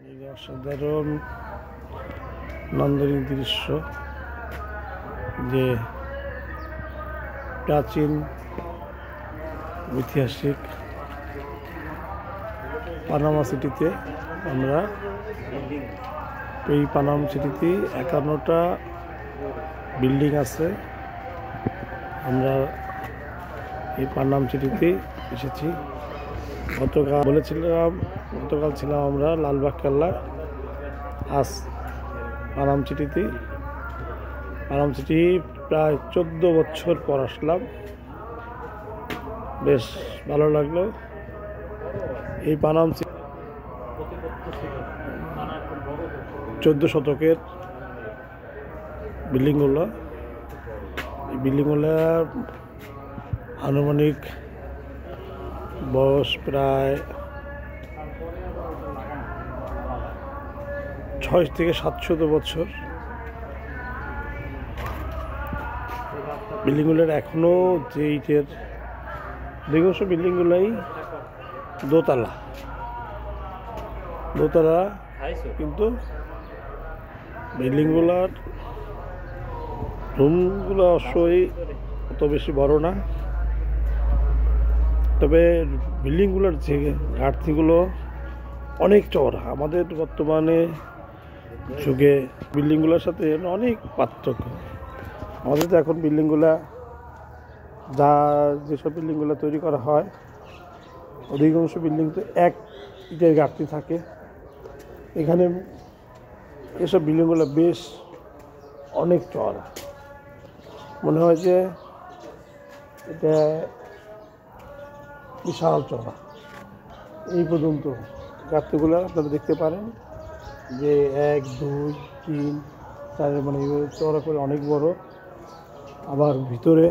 এই অসাধারণ নান্দনিক দৃশ্য, যে প্রাচীন ঐতিহাসিক পানামা সিটিতে আমরা এই পানামা সিটিতে 51টা বিল্ডিং আছে। আমরা এই পানামা সিটিতে এসেছি। গতকাল ছিলাম আমরা লালবাগ কেল্লা, আজ পানামা সিটিতে। পানামা সিটি প্রায় 14 বছর পর আসলাম, বেশ ভালো লাগলো। এই পানামা সিটি 14 শতকের বিল্ডিংগুলো। এই বিল্ডিংগুলো আনুমানিক বয়স প্রায় 600 থেকে 700 বছর। বিল্ডিংগুলোর এখনো যে ইটের অধিকাংশ বিল্ডিংগুলোই দোতলা, কিন্তু বিল্ডিংগুলোর রুমগুলো অবশ্যই অত বেশি বড় না, তবে বিল্ডিংগুলোর যে ঘাটতিগুলো অনেক চওড়া। আমাদের বর্তমানে যুগে বিল্ডিংগুলোর সাথে অনেক পার্থক্য। আমাদের তো এখন বিল্ডিংগুলা যেসব বিল্ডিংগুলো তৈরি করা হয়, অধিকাংশ বিল্ডিং তো এক ইটের ঘাটতি থাকে। এখানে এসব বিল্ডিংগুলো বেশ অনেক চওড়া, মনে হয় যে এটা বিশাল চওড়া। এই পর্যন্ত ঘাটতিগুলো আপনারা দেখতে পারেন যে 1, 2, 3, 4 মানে চওড়া করে অনেক বড়। আবার ভিতরে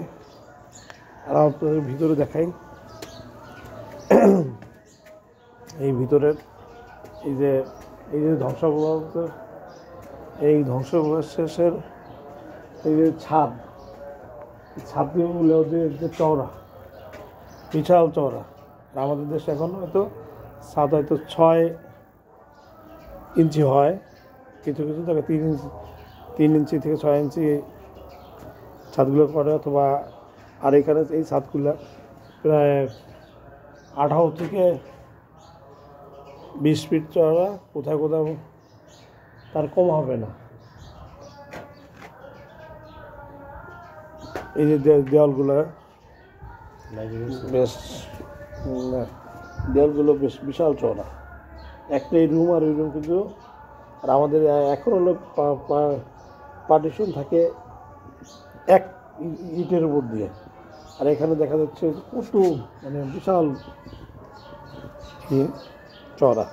আপনাদের ভিতরে দেখাই, এই ভিতরের এই যে ধ্বংসাবশেষের এই যে ছাদগুলো যে চওড়া, বিশাল চওড়া। আমাদের দেশে এখন হয়তো ছাদ হয়তো 6 ইঞ্চি হয়, কিছু কিছু জায়গায় 3 ইঞ্চি থেকে 6 ইঞ্চি ছাদগুলো করে, অথবা আর এখানে এই ছাদগুলো প্রায় 18 থেকে 20 ফিট চওড়া, কোথাও কোথাও তার কম হবে না। এই যে দেওয়ালগুলো বেশ বিশাল চওড়া। একটা এই রুম আর ওই রুম, কিন্তু আর আমাদের এখন হলো পার্টিশন থাকে এক ইটের উপর দিয়ে, আর এখানে দেখা যাচ্ছে কত মানে বিশাল চওড়া।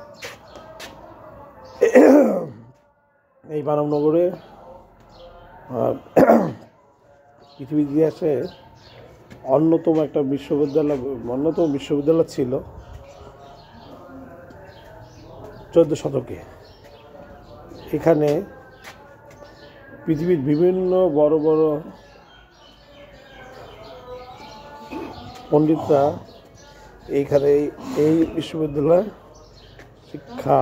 এই পানামনগরে পৃথিবীর ইতিহাসে অন্যতম বিশ্ববিদ্যালয় ছিল 14 শতকে। এখানে পৃথিবীর বিভিন্ন বড় বড় পণ্ডিতরা এইখানে এই বিশ্ববিদ্যালয়ে শিক্ষা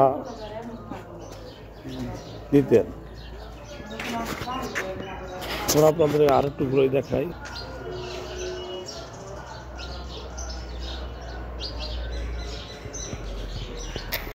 দিতেন। আপনাদের আর একটু ঘুরে দেখাই।